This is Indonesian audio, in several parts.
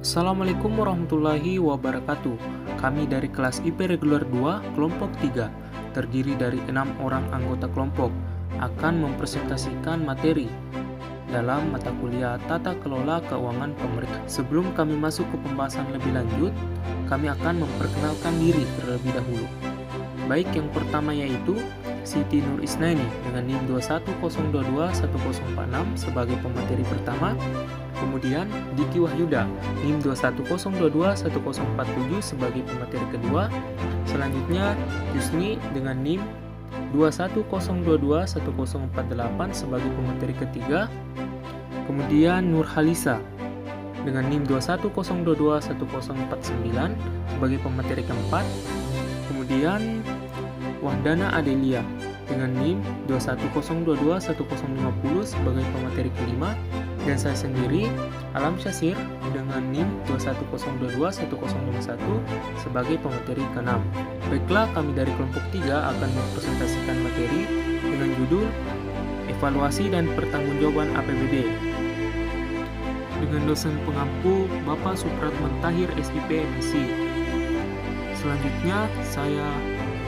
Assalamualaikum warahmatullahi wabarakatuh. Kami dari kelas IP Reguler 2, kelompok 3, terdiri dari 6 orang anggota kelompok, akan mempresentasikan materi dalam mata kuliah Tata Kelola Keuangan Pemerintah. Sebelum kami masuk ke pembahasan lebih lanjut, kami akan memperkenalkan diri terlebih dahulu. Baik, yang pertama yaitu Siti Nur Isnaini dengan NIM 210221046 sebagai pemateri pertama. Kemudian Diki Wahyuda NIM 210221047 sebagai pemateri kedua. Selanjutnya Yusni dengan NIM 210221048 sebagai pemateri ketiga. Kemudian Nur Halisa dengan NIM 210221049 sebagai pemateri keempat. Kemudian Wahdana Adelia dengan NIM 210221050 sebagai pemateri kelima, dan saya sendiri Alam Syasir dengan NIM 210221051 sebagai pemateri keenam. Baiklah, kami dari kelompok 3 akan mempresentasikan materi dengan judul Evaluasi dan Pertanggungjawaban APBD dengan dosen pengampu Bapak Supratman Tahir SIP MSc. Selanjutnya saya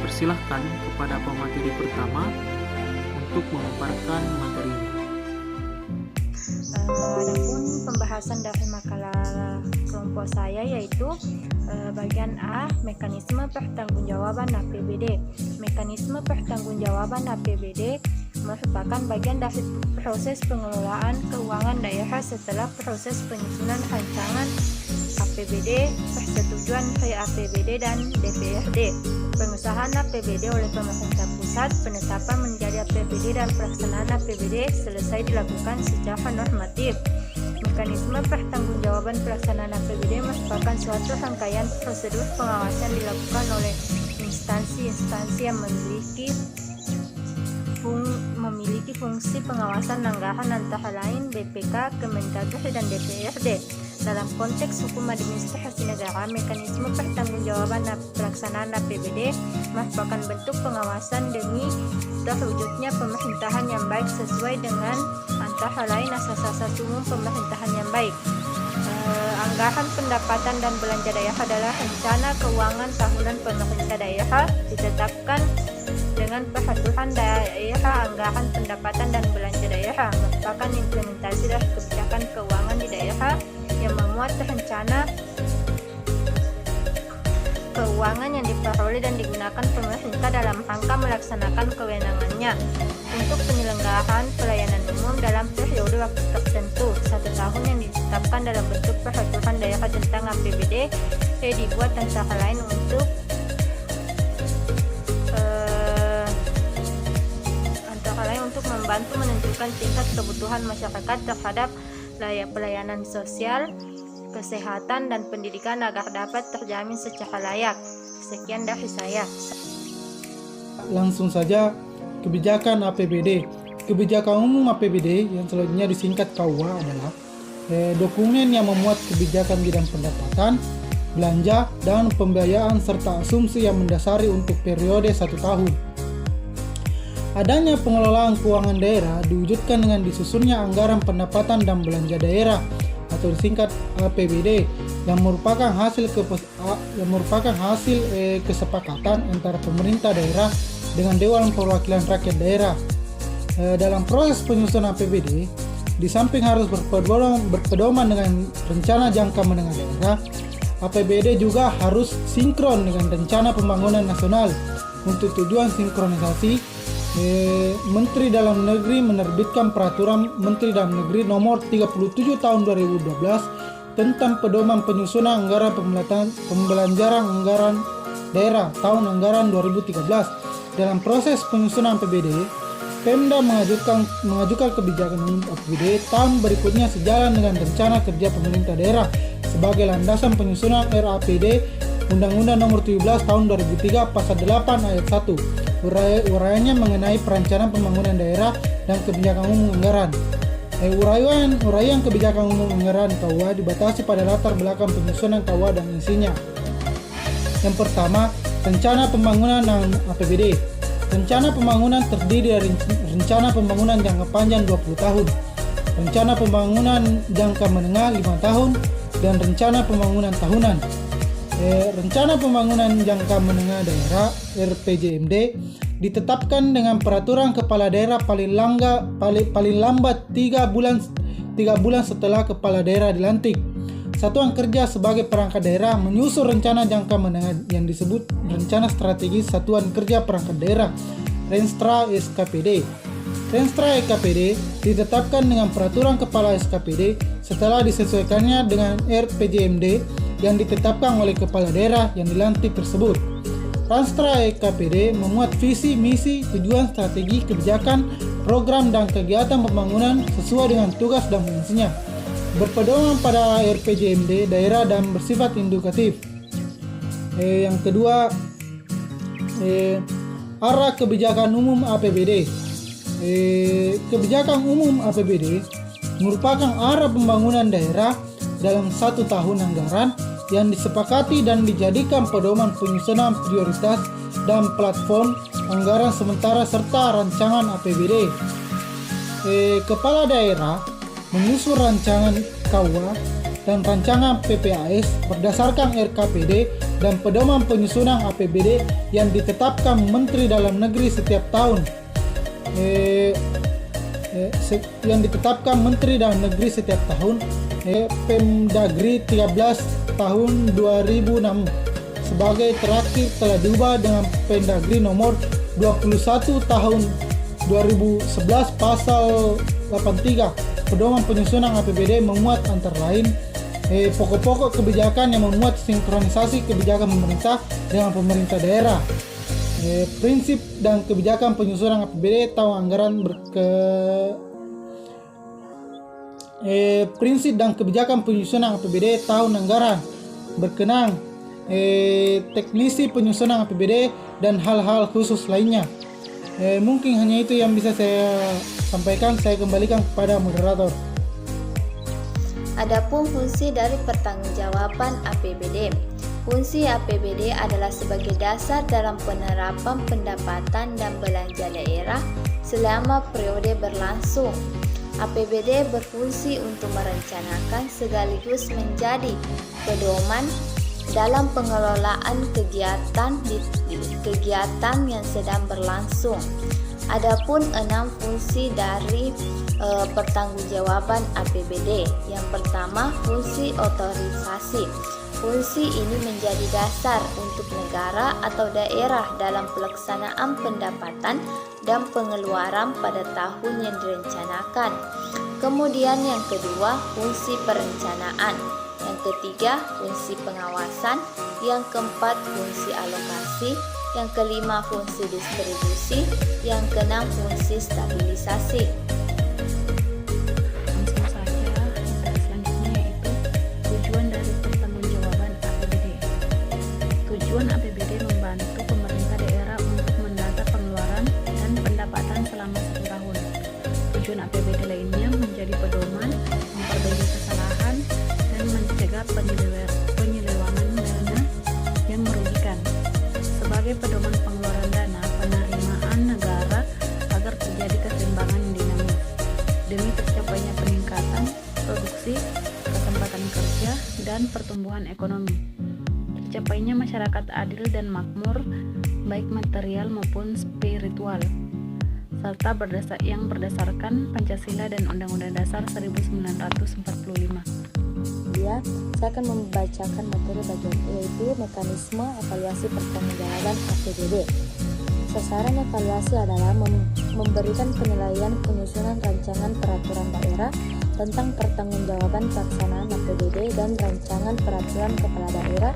persilahkan kepada pemateri pertama untuk memaparkan materi ini. Adapun pembahasan dari makalah kelompok saya yaitu bagian A, mekanisme pertanggungjawaban APBD. Mekanisme pertanggungjawaban APBD merupakan bagian dari proses pengelolaan keuangan daerah setelah proses penyusunan rancangan APBD, persetujuan pre-APBD dan DPRD, pengusahaan APBD oleh pemerintah pusat, penetapan menjadi APBD dan pelaksanaan APBD selesai dilakukan secara normatif. Mekanisme pertanggungjawaban pelaksanaan APBD merupakan suatu rangkaian prosedur pengawasan dilakukan oleh instansi-instansi yang memiliki fungsi pengawasan anggaran antara lain BPK, Kemendagri, dan DPRD. Dalam konteks hukum administrasi negara, mekanisme pertanggungjawaban pelaksanaan APBD merupakan bentuk pengawasan demi terwujudnya pemerintahan yang baik sesuai dengan antara lain asas-asas umum pemerintahan yang baik. Anggaran pendapatan dan belanja daerah adalah rencana keuangan tahunan pemerintah daerah ditetapkan dengan peraturan daerah. Anggaran pendapatan dan belanja daerah merupakan implementasi dari kebijakan keuangan di daerah yang memuat rencana keuangan yang diperoleh dan digunakan pemerintah dalam rangka melaksanakan kewenangannya untuk penyelenggaraan pelayanan umum dalam periode waktu tertentu 1 tahun yang ditetapkan dalam bentuk peraturan daerah tentang APBD dibuat antara lain untuk membantu menentukan tingkat kebutuhan masyarakat terhadap pelayanan sosial, kesehatan, dan pendidikan agar dapat terjamin secara layak. Sekian dari saya. Langsung saja, kebijakan APBD. Kebijakan umum APBD yang selanjutnya disingkat KUA adalah dokumen yang memuat kebijakan bidang pendapatan, belanja, dan pembiayaan serta asumsi yang mendasari untuk periode 1 tahun. Adanya pengelolaan keuangan daerah diwujudkan dengan disusunnya anggaran pendapatan dan belanja daerah atau disingkat APBD yang merupakan hasil kesepakatan antara pemerintah daerah dengan Dewan Perwakilan Rakyat Daerah. Dalam proses penyusunan APBD, di samping harus berpedoman dengan rencana jangka menengah daerah, APBD juga harus sinkron dengan rencana pembangunan nasional. Untuk tujuan sinkronisasi, Menteri Dalam Negeri menerbitkan Peraturan Menteri Dalam Negeri Nomor 37 Tahun 2012 tentang pedoman penyusunan anggaran pembelanjaran anggaran daerah tahun anggaran 2013. Dalam proses penyusunan APBD, Pemda mengajukan kebijakan umum APBD tahun berikutnya sejalan dengan rencana kerja pemerintah daerah sebagai landasan penyusunan RAPD Undang-Undang Nomor 17 Tahun 2003 Pasal 8 Ayat 1. Uraiannya mengenai perencanaan pembangunan daerah dan kebijakan umum anggaran. Uraian kebijakan umum anggaran KUA dibatasi pada latar belakang penyusunan KUA dan isinya. Yang pertama, rencana pembangunan dan APBD. Rencana pembangunan terdiri dari rencana pembangunan jangka panjang 20 tahun, rencana pembangunan jangka menengah 5 tahun, dan rencana pembangunan tahunan. Rencana pembangunan jangka menengah daerah (RPJMD) ditetapkan dengan peraturan kepala daerah paling lambat 3 bulan setelah kepala daerah dilantik. Satuan kerja sebagai perangkat daerah menyusun rencana jangka menengah yang disebut Rencana Strategis Satuan Kerja Perangkat Daerah (Renstra SKPD). Renstra SKPD ditetapkan dengan peraturan kepala SKPD setelah disesuaikannya dengan RPJMD yang ditetapkan oleh kepala daerah yang dilantik tersebut. Renstra SKPD memuat visi, misi, tujuan, strategi, kebijakan, program, dan kegiatan pembangunan sesuai dengan tugas dan fungsinya, berpedoman pada RPJMD daerah dan bersifat indikatif. Yang kedua, arah kebijakan umum APBD. Kebijakan umum APBD merupakan arah pembangunan daerah dalam 1 tahun anggaran yang disepakati dan dijadikan pedoman penyusunan prioritas dan platform anggaran sementara serta rancangan APBD. Kepala daerah menyusun rancangan KUA dan rancangan PPAS berdasarkan RKPD dan pedoman penyusunan APBD yang ditetapkan Menteri Dalam Negeri setiap tahun. Pemdagri 13 tahun 2006 sebagai terakhir telah diubah dengan Pemdagri nomor 21 tahun 2011 pasal 83. Pedoman penyusunan APBD memuat antara lain pokok-pokok kebijakan yang memuat sinkronisasi kebijakan pemerintah dengan pemerintah daerah. Prinsip dan kebijakan penyusunan APBD tahun anggaran prinsip dan kebijakan penyusunan APBD tahun anggaran berkenaan teknisi penyusunan APBD dan hal-hal khusus lainnya. Mungkin hanya itu yang bisa saya sampaikan. Saya kembalikan kepada moderator. Adapun fungsi dari pertanggungjawaban APBD. Fungsi APBD adalah sebagai dasar dalam penerapan pendapatan dan belanja daerah selama periode berlangsung. APBD berfungsi untuk merencanakan sekaligus menjadi pedoman dalam pengelolaan kegiatan yang sedang berlangsung. Adapun 6 fungsi dari pertanggungjawaban APBD. Yang pertama, fungsi otorisasi. Fungsi ini menjadi dasar untuk negara atau daerah dalam pelaksanaan pendapatan dan pengeluaran pada tahun yang direncanakan. Kemudian yang kedua, fungsi perencanaan. Yang ketiga, fungsi pengawasan. Yang keempat, fungsi alokasi. Yang kelima, fungsi distribusi. Yang keenam, fungsi stabilisasi. Tujuan APBD membantu pemerintah daerah untuk mendata pengeluaran dan pendapatan selama 1 tahun. Tujuan APBD lainnya menjadi pedoman, memperbaiki kesalahan, dan mencegah penyelewengan dana yang merugikan. Sebagai pedoman pengeluaran dana penerimaan negara agar terjadi keseimbangan yang dinamis demi tercapainya peningkatan produksi, kesempatan kerja, dan pertumbuhan ekonomi. Tercapainya masyarakat adil dan makmur, baik material maupun spiritual, serta yang berdasarkan Pancasila dan Undang-Undang Dasar 1945. Saya akan membacakan materi bagian yaitu mekanisme evaluasi pertanggungjawaban APBD. Sasaran evaluasi adalah memberikan penilaian penyusunan rancangan peraturan daerah tentang pertanggungjawaban pelaksanaan APBD dan rancangan peraturan kepala daerah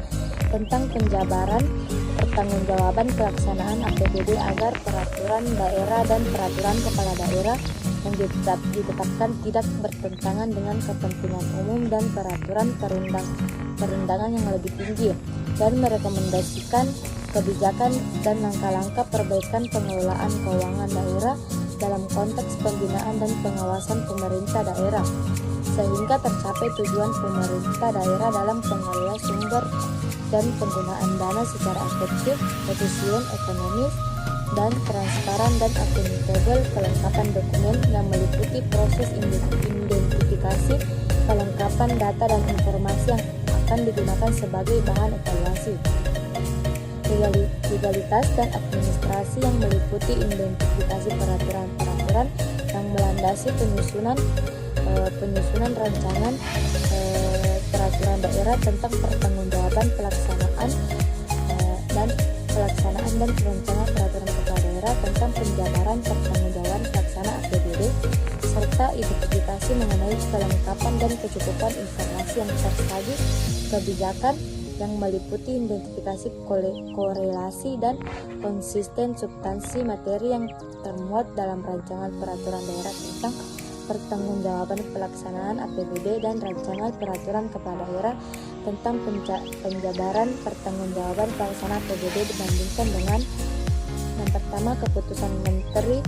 tentang penjabaran pertanggungjawaban pelaksanaan APBD agar peraturan daerah dan peraturan kepala daerah yang ditetapkan tidak bertentangan dengan kepentingan umum dan peraturan perundangan yang lebih tinggi, dan merekomendasikan kebijakan dan langkah-langkah perbaikan pengelolaan keuangan daerah dalam konteks pembinaan dan pengawasan pemerintah daerah, sehingga tercapai tujuan pemerintah daerah dalam pengelola sumber dan penggunaan dana secara efektif, efisien, ekonomis, dan transparan dan akuntabel. Kelengkapan dokumen yang meliputi proses identifikasi kelengkapan data dan informasi yang akan digunakan sebagai bahan evaluasi. Legalitas dan administrasi yang meliputi identifikasi peraturan-peraturan yang melandasi penyusunan rancangan peraturan daerah tentang pertanggungjawaban pelaksanaan dan perancangan peraturan kepala daerah tentang penjabaran pertanggungjawaban pelaksana APBD, serta identifikasi mengenai kelengkapan dan kecukupan informasi yang tersaji, kebijakan yang meliputi identifikasi korelasi dan konsisten substansi materi yang termuat dalam rancangan peraturan daerah tentang pertanggungjawaban pelaksanaan APBD dan rancangan peraturan kepala daerah tentang penjabaran pertanggungjawaban pelaksanaan APBD dibandingkan dengan yang pertama, keputusan Menteri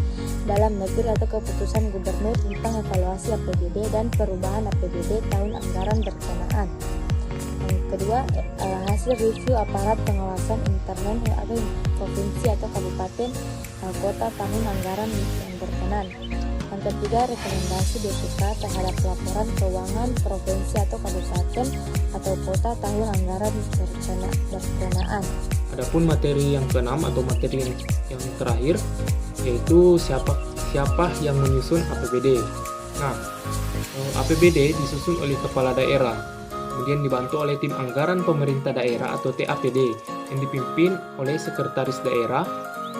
Dalam Negeri atau keputusan Gubernur tentang evaluasi APBD dan perubahan APBD tahun anggaran berkenaan. Yang kedua, hasil review aparat pengawasan internal atau provinsi atau kabupaten kota tahun anggaran yang berkenan. Yang ketiga, rekomendasi BPK terhadap laporan keuangan provinsi atau kabupaten atau kota tahun anggaran berkenaan. Adapun materi yang keenam atau materi yang terakhir yaitu siapa yang menyusun APBD. Nah, APBD disusun oleh kepala daerah, kemudian dibantu oleh tim anggaran pemerintah daerah atau TAPD yang dipimpin oleh sekretaris daerah.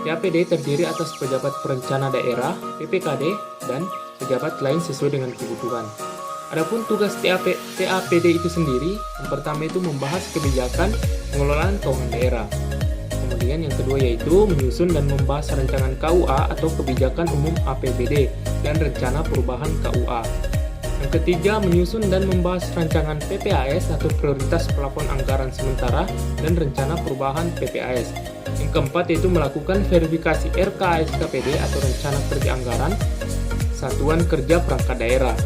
TAPD terdiri atas pejabat perencana daerah, PPKD, dan pejabat lain sesuai dengan kebutuhan. Adapun tugas TAPD itu sendiri, yang pertama itu membahas kebijakan pengelolaan keuangan daerah. Kemudian yang kedua yaitu menyusun dan membahas rancangan KUA atau kebijakan umum APBD dan rencana perubahan KUA. Yang ketiga, menyusun dan membahas rancangan PPAS atau prioritas plafon anggaran sementara dan rencana perubahan PPAS. Yang keempat yaitu melakukan verifikasi RKA-SKPD atau rencana kerja anggaran satuan kerja perangkat daerah.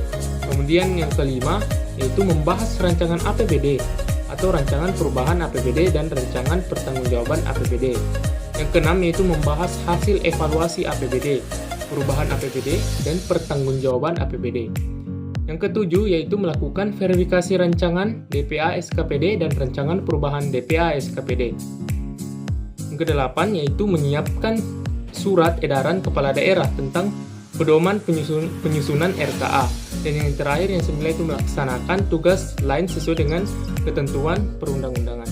Kemudian yang kelima yaitu membahas rancangan APBD atau rancangan perubahan APBD dan rancangan pertanggungjawaban APBD. Yang keenam yaitu membahas hasil evaluasi APBD, perubahan APBD, dan pertanggungjawaban APBD. Yang ketujuh yaitu melakukan verifikasi rancangan DPA SKPD dan rancangan perubahan DPA SKPD. Yang kedelapan yaitu menyiapkan surat edaran kepala daerah tentang pedoman penyusunan RKA. Dan yang terakhir yang sembilan itu melaksanakan tugas lain sesuai dengan ketentuan perundang-undangan.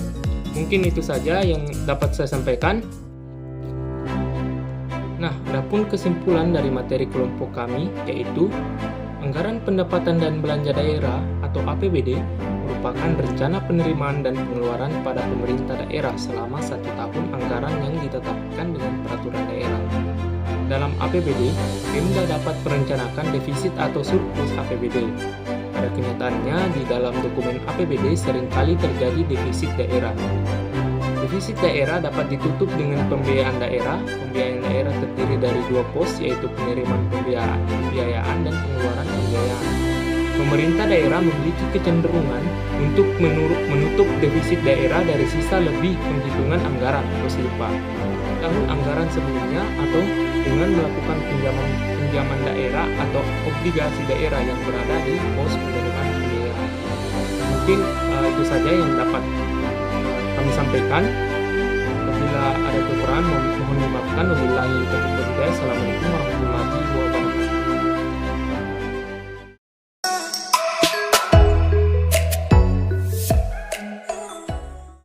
Mungkin itu saja yang dapat saya sampaikan. Nah, adapun kesimpulan dari materi kelompok kami yaitu Anggaran Pendapatan dan Belanja Daerah atau APBD merupakan rencana penerimaan dan pengeluaran pada pemerintah daerah selama 1 tahun anggaran yang ditetapkan dengan peraturan daerah. Dalam APBD, Pemda dapat merencanakan defisit atau surplus APBD. Pada kenyataannya, di dalam dokumen APBD seringkali terjadi defisit daerah. Defisit daerah dapat ditutup dengan pembiayaan daerah. Pembiayaan daerah terdiri dari 2 pos, yaitu penerimaan pembiayaan dan pengeluaran pembiayaan. Pemerintah daerah memiliki kecenderungan untuk menutup defisit daerah dari sisa lebih penghitungan anggaran atau SILPA tahun anggaran sebelumnya atau dengan melakukan pinjaman daerah atau obligasi daerah yang berada di pos penerimaan pembiayaan. Mungkin itu saja yang dapat kami sampaikan. Apabila ada kekurangan mohon dimaafkan. Wabillahi taufiq wal hidayah. Assalamualaikum warahmatullahi wabarakatuh.